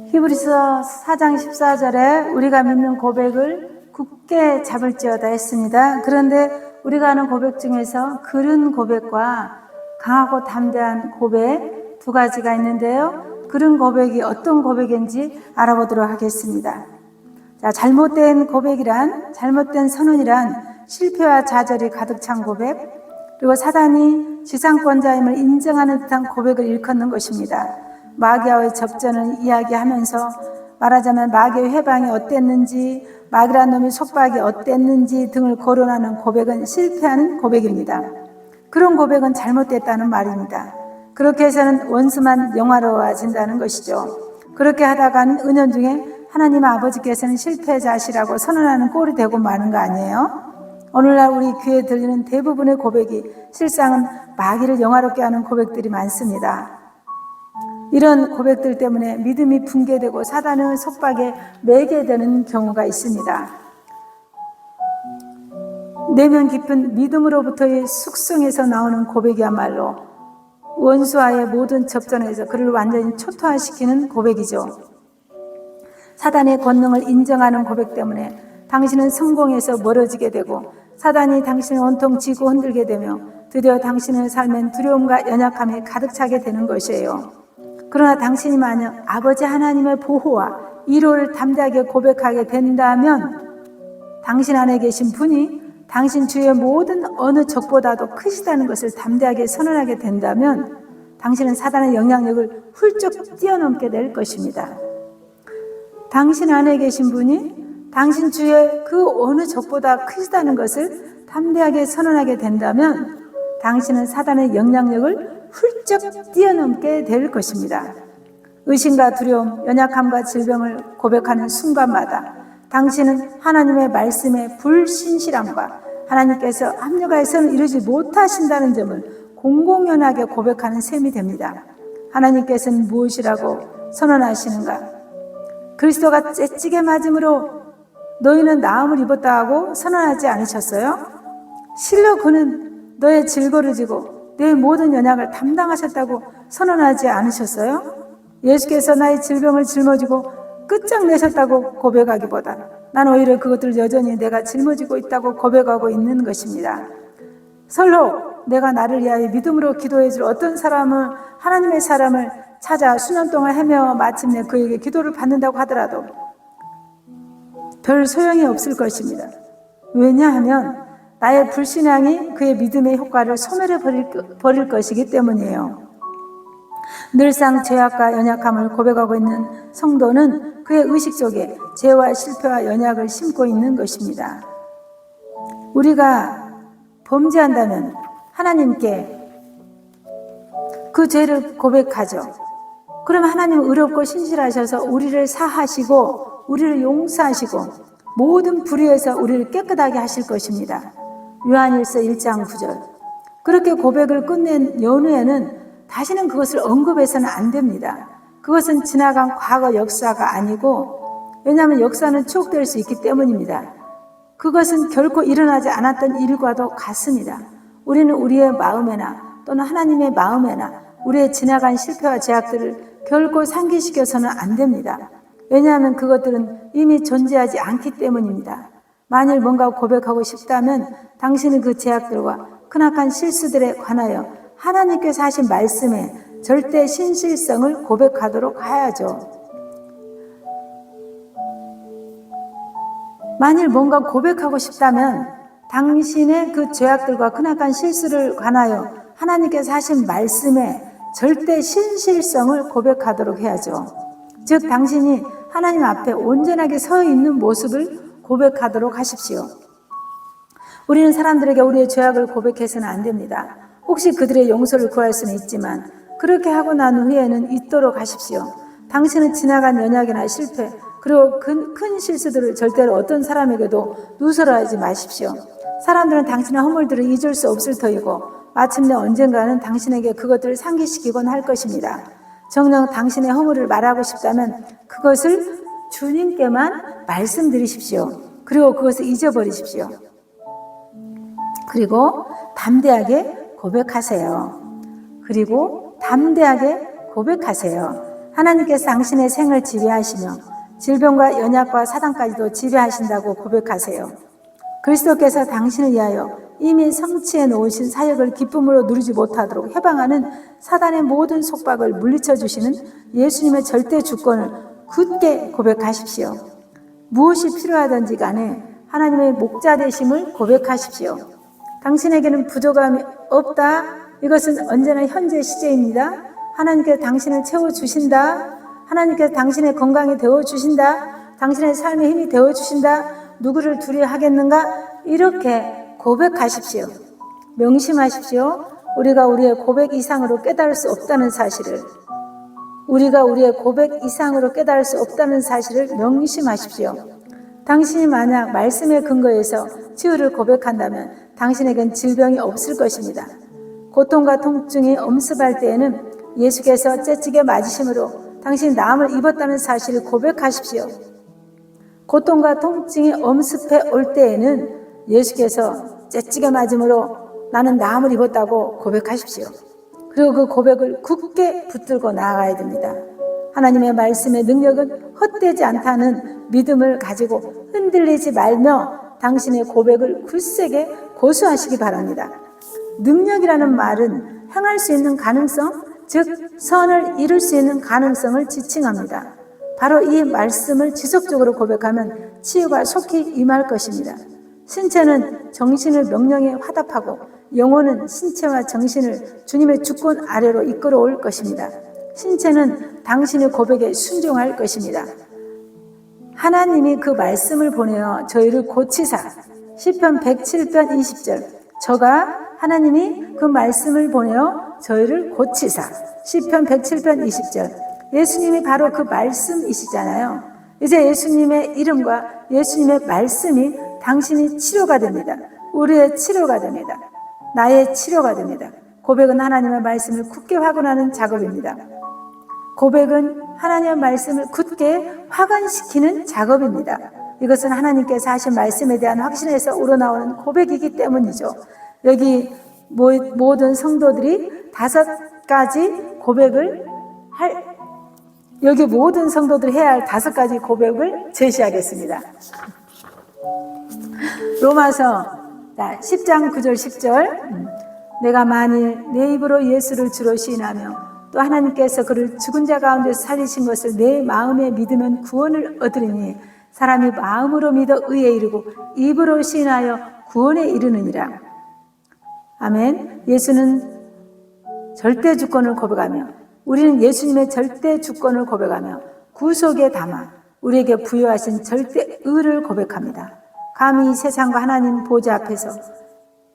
히브리서 4장 14절에 우리가 믿는 고백을 굳게 잡을지어다 했습니다. 그런데 우리가 하는 고백 중에서 그른 고백과 강하고 담대한 고백 두 가지가 있는데요. 그런 고백이 어떤 고백인지 알아보도록 하겠습니다. 자, 잘못된 고백이란, 잘못된 선언이란 실패와 좌절이 가득 찬 고백, 그리고 사단이 지상권자임을 인정하는 듯한 고백을 일컫는 것입니다. 마귀와의 접전을 이야기하면서 말하자면 마귀의 회방이 어땠는지, 마귀란 놈의 속박이 어땠는지 등을 거론하는 고백은 실패한 고백입니다. 그런 고백은 잘못됐다는 말입니다. 그렇게 해서는 원수만 영화로워진다는 것이죠. 그렇게 하다가는 은연중에 하나님 아버지께서는 실패자시라고 선언하는 꼴이 되고 마는 거 아니에요? 오늘날 우리 귀에 들리는 대부분의 고백이 실상은 마귀를 영화롭게 하는 고백들이 많습니다. 이런 고백들 때문에 믿음이 붕괴되고 사단의 속박에 매게 되는 경우가 있습니다. 내면 깊은 믿음으로부터의 숙성에서 나오는 고백이야말로 원수와의 모든 접전에서 그를 완전히 초토화시키는 고백이죠. 사단의 권능을 인정하는 고백 때문에 당신은 성공에서 멀어지게 되고 사단이 당신을 온통 쥐고 흔들게 되며 드디어 당신의 삶엔 두려움과 연약함이 가득 차게 되는 것이에요. 그러나 당신이 만약 아버지 하나님의 보호와 위로를 담대하게 고백하게 된다면 당신 안에 계신 분이 당신 주위의 모든 어느 적보다도 크시다는 것을 담대하게 선언하게 된다면 당신은 사단의 영향력을 훌쩍 뛰어넘게 될 것입니다. 당신 안에 계신 분이 당신 주위의 그 어느 적보다 크시다는 것을 담대하게 선언하게 된다면 당신은 사단의 영향력을 훌쩍 뛰어넘게 될 것입니다. 의심과 두려움, 연약함과 질병을 고백하는 순간마다 당신은 하나님의 말씀의 불신실함과 하나님께서 합력하여서는 이루지 못하신다는 점을 공공연하게 고백하는 셈이 됩니다. 하나님께서는 무엇이라고 선언하시는가? 그리스도가 째찌게 맞음으로 너희는 나음을 입었다 하고 선언하지 않으셨어요? 실로 그는 너의 질고를 지고 내 모든 연약을 담당하셨다고 선언하지 않으셨어요? 예수께서 나의 질병을 짊어지고 끝장내셨다고 고백하기보다 난 오히려 그것들을 여전히 내가 짊어지고 있다고 고백하고 있는 것입니다. 설로 내가 나를 위하여 믿음으로 기도해줄 어떤 사람은 하나님의 사람을 찾아 수년 동안 헤매어 마침내 그에게 기도를 받는다고 하더라도 별 소용이 없을 것입니다. 왜냐하면 나의 불신앙이 그의 믿음의 효과를 소멸해 버릴 것이기 때문이에요. 늘상 죄악과 연약함을 고백하고 있는 성도는 그의 의식 속에 죄와 실패와 연약을 심고 있는 것입니다. 우리가 범죄한다면 하나님께 그 죄를 고백하죠. 그럼 하나님은 의롭고 신실하셔서 우리를 사하시고 우리를 용서하시고 모든 불의에서 우리를 깨끗하게 하실 것입니다. 요한일서 1장 9절. 그렇게 고백을 끝낸 연후에는 다시는 그것을 언급해서는 안 됩니다. 그것은 지나간 과거 역사가 아니고, 왜냐하면 역사는 추억될 수 있기 때문입니다. 그것은 결코 일어나지 않았던 일과도 같습니다. 우리는 우리의 마음에나 또는 하나님의 마음에나 우리의 지나간 실패와 죄악들을 결코 상기시켜서는 안 됩니다. 왜냐하면 그것들은 이미 존재하지 않기 때문입니다. 만일 뭔가 고백하고 싶다면 당신은 그 죄악들과 크나큰 실수들에 관하여 하나님께서 하신 말씀의 절대 신실성을 고백하도록 하야죠. 만일 뭔가 고백하고 싶다면 당신의 그 죄악들과 크나큰 실수를 관하여 하나님께서 하신 말씀의 절대 신실성을 고백하도록 해야죠. 즉 당신이 하나님 앞에 온전하게 서 있는 모습을 고백하도록 하십시오. 우리는 사람들에게 우리의 죄악을 고백해서는 안 됩니다. 혹시 그들의 용서를 구할 수는 있지만 그렇게 하고 난 후에는 잊도록 하십시오. 당신은 지나간 연약이나 실패 그리고 큰 실수들을 절대로 어떤 사람에게도 누설하지 마십시오. 사람들은 당신의 허물들을 잊을 수 없을 터이고 마침내 언젠가는 당신에게 그것들을 상기시키곤 할 것입니다. 정녕 당신의 허물을 말하고 싶다면 그것을 주님께만 말씀드리십시오. 그리고 그것을 잊어버리십시오. 그리고 담대하게 고백하세요. 그리고 담대하게 고백하세요. 하나님께서 당신의 생을 지배하시며 질병과 연약과 사단까지도 지배하신다고 고백하세요. 그리스도께서 당신을 위하여 이미 성취해 놓으신 사역을 기쁨으로 누리지 못하도록 해방하는 사단의 모든 속박을 물리쳐 주시는 예수님의 절대 주권을 굳게 고백하십시오. 무엇이 필요하든지 간에 하나님의 목자 되심을 고백하십시오. 당신에게는 부족함이 없다. 이것은 언제나 현재 시제입니다. 하나님께서 당신을 채워주신다. 하나님께서 당신의 건강이 되어주신다. 당신의 삶의 힘이 되어주신다. 누구를 두려워하겠는가? 이렇게 고백하십시오. 명심하십시오. 우리가 우리의 고백 이상으로 깨달을 수 없다는 사실을, 우리가 우리의 고백 이상으로 깨달을 수 없다는 사실을 명심하십시오. 당신이 만약 말씀의 근거에서 치유를 고백한다면 당신에겐 질병이 없을 것입니다. 고통과 통증이 엄습할 때에는 예수께서 째찌게 맞으심으로 당신이 나음을 입었다는 사실을 고백하십시오. 고통과 통증이 엄습해 올 때에는 예수께서 째찌게 맞음으로 나는 나음을 입었다고 고백하십시오. 그리고 그 고백을 굳게 붙들고 나아가야 됩니다. 하나님의 말씀의 능력은 헛되지 않다는 믿음을 가지고 흔들리지 말며 당신의 고백을 굳세게 고수하시기 바랍니다. 능력이라는 말은 행할 수 있는 가능성, 즉 선을 이룰 수 있는 가능성을 지칭합니다. 바로 이 말씀을 지속적으로 고백하면 치유가 속히 임할 것입니다. 신체는 정신을 명령에 화답하고 영혼은 신체와 정신을 주님의 주권 아래로 이끌어올 것입니다. 신체는 당신의 고백에 순종할 것입니다. 하나님이 그 말씀을 보내어 저희를 고치사, 시편 107편 20절, 저가 하나님이 그 말씀을 보내어 저희를 고치사, 시편 107편 20절, 예수님이 바로 그 말씀이시잖아요. 이제 예수님의 이름과 예수님의 말씀이 당신이 치료가 됩니다. 우리의 치료가 됩니다. 나의 치료가 됩니다. 고백은 하나님의 말씀을 굳게 확언하는 작업입니다. 고백은 하나님의 말씀을 굳게 확언시키는 작업입니다. 이것은 하나님께서 하신 말씀에 대한 확신에서 우러나오는 고백이기 때문이죠. 여기 모든 성도들이 5가지 고백을 여기 모든 성도들이 해야 할 5가지 고백을 제시하겠습니다. 로마서 10장 9절 10절, 내가 만일 내 입으로 예수를 주로 시인하며 또 하나님께서 그를 죽은 자 가운데서 살리신 것을 내 마음에 믿으면 구원을 얻으리니 사람이 마음으로 믿어 의에 이르고 입으로 시인하여 구원에 이르느니라. 아멘. 예수는 절대 주권을 고백하며 우리는 예수님의 절대 주권을 고백하며 구속에 담아 우리에게 부여하신 절대 의를 고백합니다. 감히 이 세상과 하나님 보좌 앞에서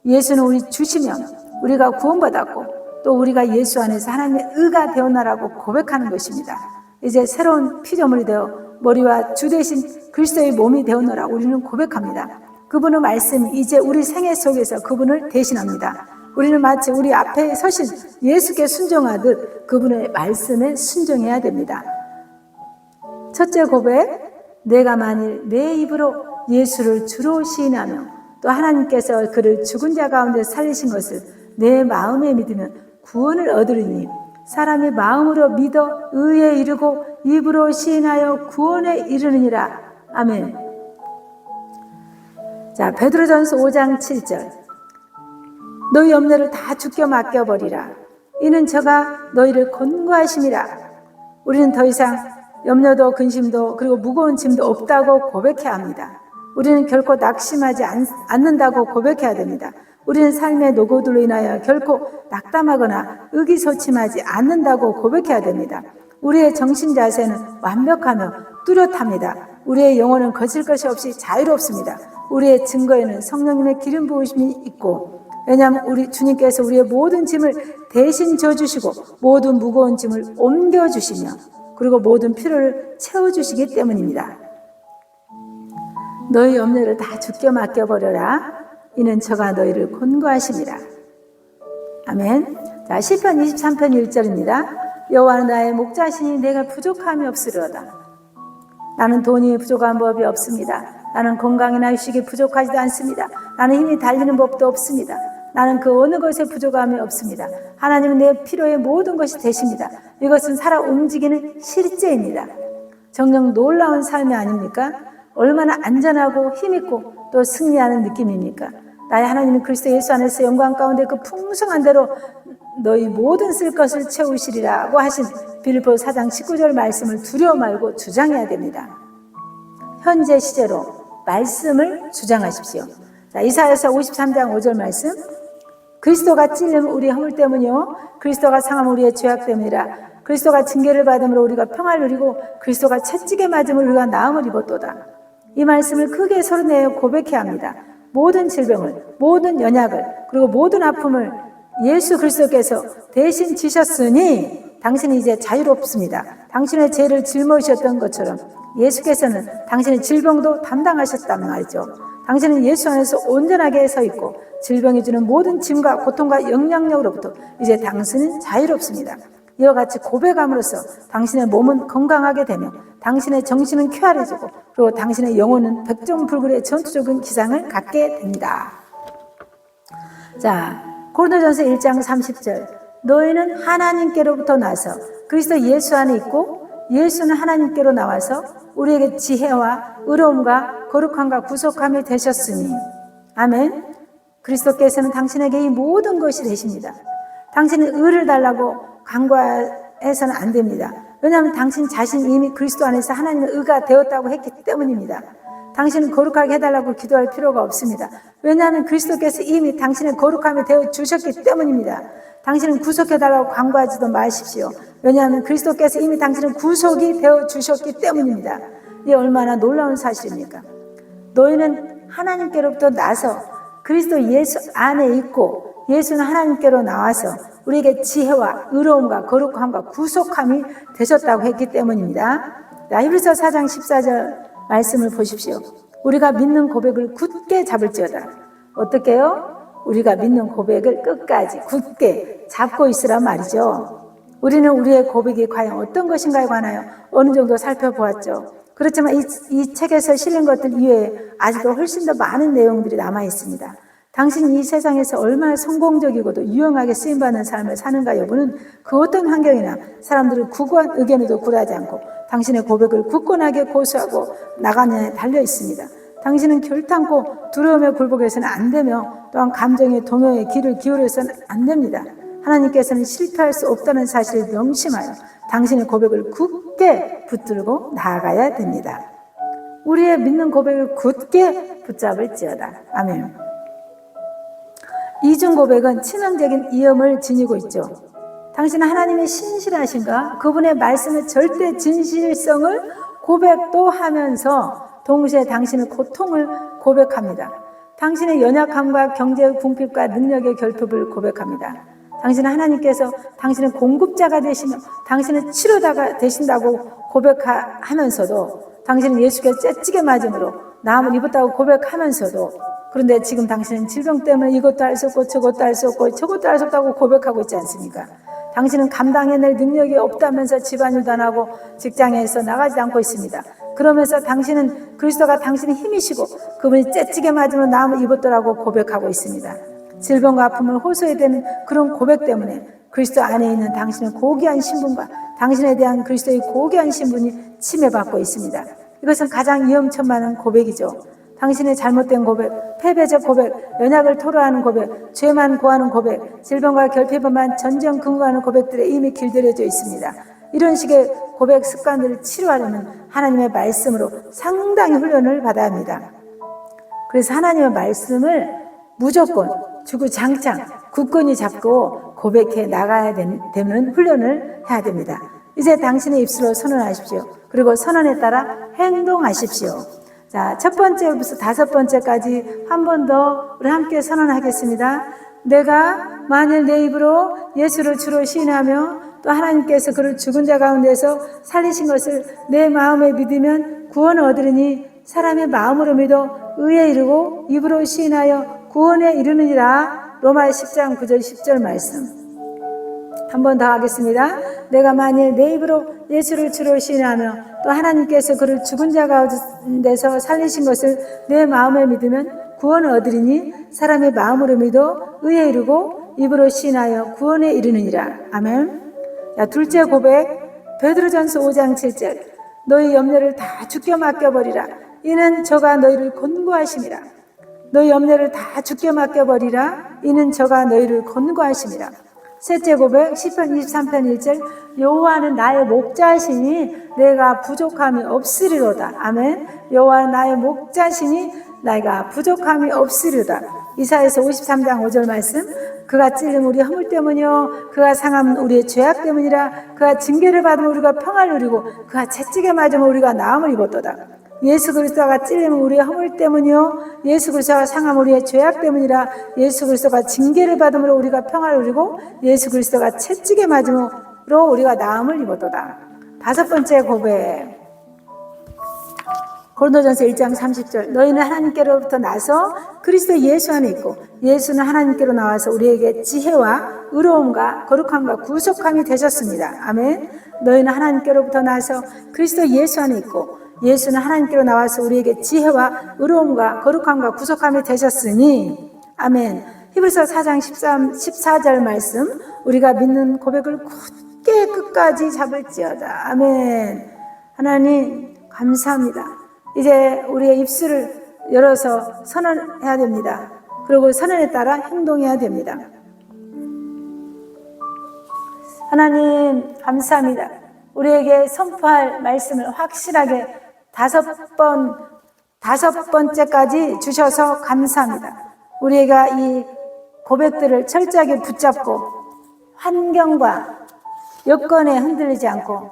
예수는 우리 주시면 우리가 구원받았고 또 우리가 예수 안에서 하나님의 의가 되었나라고 고백하는 것입니다. 이제 새로운 피조물이 되어 머리와 주 대신 그리스도의 몸이 되었노라 우리는 고백합니다. 그분의 말씀이 이제 우리 생애 속에서 그분을 대신합니다. 우리는 마치 우리 앞에 서신 예수께 순종하듯 그분의 말씀에 순종해야 됩니다. 첫째 고백, 내가 만일 내 입으로 예수를 주로 시인하며 또 하나님께서 그를 죽은 자 가운데 살리신 것을 내 마음에 믿으면 구원을 얻으리니 사람이 마음으로 믿어 의에 이르고 입으로 시인하여 구원에 이르느니라. 아멘. 자, 베드로전서 5장 7절, 너희 염려를 다 주께 맡겨버리라. 이는 저가 너희를 권고하심이라. 우리는 더 이상 염려도 근심도 그리고 무거운 짐도 없다고 고백해야 합니다. 우리는 결코 낙심하지 않는다고 고백해야 됩니다. 우리는 삶의 노고들로 인하여 결코 낙담하거나 의기소침하지 않는다고 고백해야 됩니다. 우리의 정신 자세는 완벽하며 뚜렷합니다. 우리의 영혼은 거칠 것이 없이 자유롭습니다. 우리의 증거에는 성령님의 기름 부으심이 있고, 왜냐하면 우리 주님께서 우리의 모든 짐을 대신 져주시고 모든 무거운 짐을 옮겨주시며 그리고 모든 필요를 채워주시기 때문입니다. 너희 염려를 다 주께 맡겨버려라. 이는 저가 너희를 권고하심이라. 아멘. 자, 시편 23편 1절입니다. 여호와는 나의 목자시니 내가 부족함이 없으리로다. 나는 돈이 부족한 법이 없습니다. 나는 건강이나 휴식이 부족하지도 않습니다. 나는 힘이 달리는 법도 없습니다. 나는 그 어느 것에 부족함이 없습니다. 하나님은 내 필요의 모든 것이 되십니다. 이것은 살아 움직이는 실제입니다. 정녕 놀라운 삶이 아닙니까? 얼마나 안전하고 힘있고 또 승리하는 느낌입니까? 나의 하나님은 그리스도 예수 안에서 영광 가운데 그 풍성한 대로 너희 모든 쓸 것을 채우시리라고 하신 빌립보 4장 19절 말씀을 두려워 말고 주장해야 됩니다. 현재 시제로 말씀을 주장하십시오. 자, 이사야서 53장 5절 말씀. 그리스도가 찔림 우리의 허물 때문이요 그리스도가 상함 우리의 죄악 때문이라. 그리스도가 징계를 받음으로 우리가 평화를 누리고 그리스도가 채찍에 맞음으로 우리가 나음을 입었도다. 이 말씀을 크게 소리내어 고백해야 합니다. 모든 질병을, 모든 연약을, 그리고 모든 아픔을 예수 그리스도께서 대신 지셨으니 당신은 이제 자유롭습니다. 당신의 죄를 짊어지셨던 것처럼 예수께서는 당신의 질병도 담당하셨단 말이죠. 당신은 예수 안에서 온전하게 서 있고 질병이 주는 모든 짐과 고통과 영향력으로부터 이제 당신은 자유롭습니다. 이와 같이 고백함으로써 당신의 몸은 건강하게 되며 당신의 정신은 쾌활해지고 그리고 당신의 영혼은 백전불굴의 전투적인 기상을 갖게 됩니다. 자, 고린도전서 1장 30절. 너희는 하나님께로부터 나서 그리스도 예수 안에 있고 예수는 하나님께로 나와서 우리에게 지혜와 의로움과 거룩함과 구속함이 되셨으니. 아멘. 그리스도께서는 당신에게 이 모든 것이 되십니다. 당신은 의를 달라고 간과해서는 안 됩니다. 왜냐하면 당신 자신이 이미 그리스도 안에서 하나님의 의가 되었다고 했기 때문입니다. 당신은 거룩하게 해달라고 기도할 필요가 없습니다. 왜냐하면 그리스도께서 이미 당신의 거룩함이 되어 주셨기 때문입니다. 당신은 구속해달라고 간구하지도 마십시오. 왜냐하면 그리스도께서 이미 당신은 구속이 되어 주셨기 때문입니다. 이게 얼마나 놀라운 사실입니까? 너희는 하나님께로부터 나서 그리스도 예수 안에 있고 예수는 하나님께로 나와서 우리에게 지혜와 의로움과 거룩함과 구속함이 되셨다고 했기 때문입니다. 히브리서 4장 14절 말씀을 보십시오. 우리가 믿는 고백을 굳게 잡을지어다. 어떻게 해요? 우리가 믿는 고백을 끝까지 굳게 잡고 있으란 말이죠. 우리는 우리의 고백이 과연 어떤 것인가에 관하여 어느 정도 살펴보았죠. 그렇지만 이 책에서 실린 것들 이외에 아직도 훨씬 더 많은 내용들이 남아 있습니다. 당신이 이 세상에서 얼마나 성공적이고도 유용하게 쓰임받는 삶을 사는가 여부는 그 어떤 환경이나 사람들의 구구한 의견에도 굴하지 않고 당신의 고백을 굳건하게 고수하고 나가느냐에 달려 있습니다. 당신은 결탄코 두려움에 굴복해서는 안 되며 또한 감정의 동요에 귀를 기울여서는 안 됩니다. 하나님께서는 실패할 수 없다는 사실을 명심하여 당신의 고백을 굳게 붙들고 나아가야 됩니다. 우리의 믿는 고백을 굳게 붙잡을지어다. 아멘. 이중 고백은 치명적인 위험을 지니고 있죠. 당신은 하나님의 신실하신가? 그분의 말씀의 절대 진실성을 고백도 하면서 동시에 당신의 고통을 고백합니다. 당신의 연약함과 경제의 궁핍과 능력의 결핍을 고백합니다. 당신은 하나님께서 당신의 공급자가 되시며 당신의 치료자가 되신다고 고백하면서도 당신은 예수께서 째찌게 맞음으로 나음을 입었다고 고백하면서도 그런데 지금 당신은 질병 때문에 이것도 할 수 없고 저것도 할 수 없고 저것도 할 수 없다고 고백하고 있지 않습니까? 당신은 감당해낼 능력이 없다면서 집안일도 안 하고 직장에서 나가지 않고 있습니다. 그러면서 당신은 그리스도가 당신의 힘이시고 그분이 째찌게 맞으면 나음을 입었더라고 고백하고 있습니다. 질병과 아픔을 호소해야 되는 그런 고백 때문에 그리스도 안에 있는 당신의 고귀한 신분과 당신에 대한 그리스도의 고귀한 신분이 침해받고 있습니다. 이것은 가장 위험천만한 고백이죠. 당신의 잘못된 고백, 패배적 고백, 연약을 토로하는 고백, 죄만 고하는 고백, 질병과 결핍만 전전긍긍하는 고백들에 이미 길들여져 있습니다. 이런 식의 고백 습관들을 치료하려면 하나님의 말씀으로 상당히 훈련을 받아야 합니다. 그래서 하나님의 말씀을 무조건 주구장창 굳건히 잡고 고백해 나가야 되는 훈련을 해야 됩니다. 이제 당신의 입술로 선언하십시오. 그리고 선언에 따라 행동하십시오. 자, 첫 번째부터 다섯 번째까지 한 번 더 우리 함께 선언하겠습니다. 내가 만일 내 입으로 예수를 주로 시인하며 또 하나님께서 그를 죽은 자 가운데서 살리신 것을 내 마음에 믿으면 구원을 얻으리니 사람의 마음으로 믿어 의에 이르고 입으로 시인하여 구원에 이르느니라. 로마 10장 9절 10절 말씀 한 번 더 하겠습니다. 내가 만일 내 입으로 예수를 주로 시인하며 또 하나님께서 그를 죽은 자 가운데서 살리신 것을 내 마음에 믿으면 구원을 얻으리니 사람의 마음으로 믿어 의에 이르고 입으로 시인하여 구원에 이르느니라. 아멘. 자, 둘째 고백, 베드로전서 5장 7절. 너희 염려를 다 주께 맡겨버리라. 이는 저가 너희를 권고하심이라. 너희 염려를 다 주께 맡겨버리라. 이는 저가 너희를 권고하심이라. 셋째 고백, 시편 23편 1절. 여호와는 나의 목자시니 내가 부족함이 없으리로다. 아멘. 여호와는 나의 목자시니 내가 부족함이 없으리로다. 이사야서 53장 5절 말씀. 그가 찔림 우리 허물 때문이요 그가 상함은 우리의 죄악 때문이라. 그가 징계를 받으면 우리가 평화를 누리고 그가 채찍에 맞으면 우리가 나음을 입었도다. 예수 그리스도가 찔림은 우리의 허물 때문이요 예수 그리스도가 상함은 우리의 죄악 때문이라. 예수 그리스도가 징계를 받음으로 우리가 평화를 누리고 예수 그리스도가 채찍에 맞음으로 우리가 나음을 입었도다. 다섯 번째 고백, 고린도전서 1장 30절. 너희는 하나님께로부터 나서 그리스도 예수 안에 있고 예수는 하나님께로 나와서 우리에게 지혜와 의로움과 거룩함과 구속함이 되셨습니다. 아멘. 너희는 하나님께로부터 나서 그리스도 예수 안에 있고 예수는 하나님께로 나와서 우리에게 지혜와 의로움과 거룩함과 구속함이 되셨으니. 아멘. 히브리서 4장 14절 말씀. 우리가 믿는 고백을 굳게 끝까지 잡을지어다. 아멘. 하나님 감사합니다. 이제 우리의 입술을 열어서 선언해야 됩니다. 그리고 선언에 따라 행동해야 됩니다. 하나님 감사합니다. 우리에게 선포할 말씀을 확실하게 다섯 번째까지 주셔서 감사합니다. 우리가 이 고백들을 철저하게 붙잡고 환경과 여건에 흔들리지 않고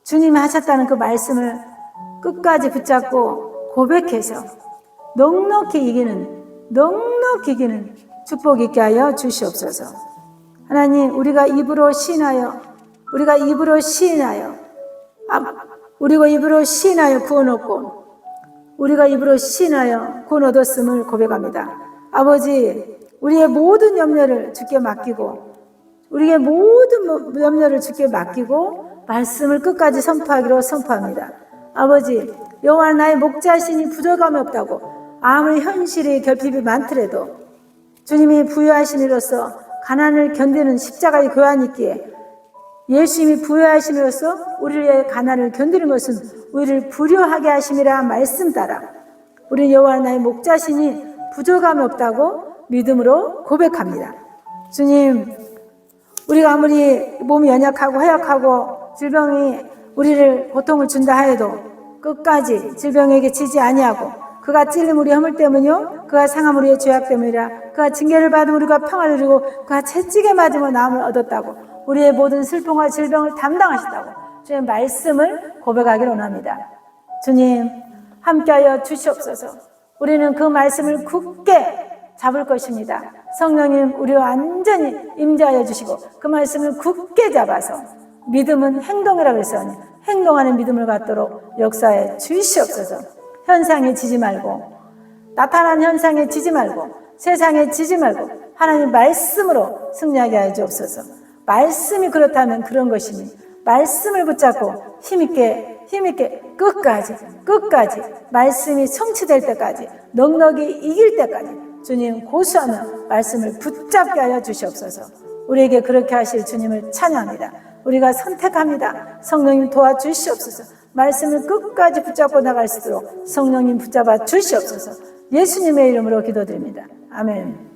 주님이 하셨다는 그 말씀을 끝까지 붙잡고 고백해서 넉넉히 이기는 축복 있게 하여 주시옵소서. 하나님, 우리가 입으로 시인하여 구원 얻고 우리가 입으로 시인하여 구원 얻었음을 고백합니다. 아버지, 우리의 모든 염려를 주께 맡기고 우리의 모든 염려를 주께 맡기고 말씀을 끝까지 선포하기로 선포합니다. 아버지, 여호와는 나의 목자시니 부족함이 없다고 아무리 현실이 결핍이 많더라도 주님이 부여하심으로써 가난을 견디는 십자가의 교환이 있기에 예수님이 부여하심으로써 우리의 가난을 견디는 것은 우리를 불효하게 하심이라 말씀 따라 우리 여호와는 나의 목자시니 부족함이 없다고 믿음으로 고백합니다. 주님, 우리가 아무리 몸이 연약하고 허약하고 질병이 우리를 고통을 준다 하여도 끝까지 질병에게 지지 아니하고 그가 찔림 우리 허물 때문이요 그가 상함 우리의 죄악 때문이라. 그가 징계를 받으면 우리가 평화를 누리고 그가 채찍에 맞으며 나음을 얻었다고 우리의 모든 슬픔과 질병을 담당하셨다고 주의 말씀을 고백하기를 원합니다. 주님, 함께하여 주시옵소서. 우리는 그 말씀을 굳게 잡을 것입니다. 성령님, 우리와 완전히 임재하여 주시고 그 말씀을 굳게 잡아서 믿음은 행동이라고 했으니 행동하는 믿음을 갖도록 역사해 주시옵소서. 현상에 지지 말고 나타난 현상에 지지 말고 세상에 지지 말고 하나님 말씀으로 승리하게 하여 주옵소서. 말씀이 그렇다면 그런 것이니 말씀을 붙잡고 힘있게 끝까지 말씀이 성취될 때까지 넉넉히 이길 때까지 주님 고수하며 말씀을 붙잡게 하여 주시옵소서. 우리에게 그렇게 하실 주님을 찬양합니다. 우리가 선택합니다. 성령님 도와주시옵소서. 말씀을 끝까지 붙잡고 나갈 수 있도록 성령님 붙잡아 주시옵소서. 예수님의 이름으로 기도드립니다. 아멘.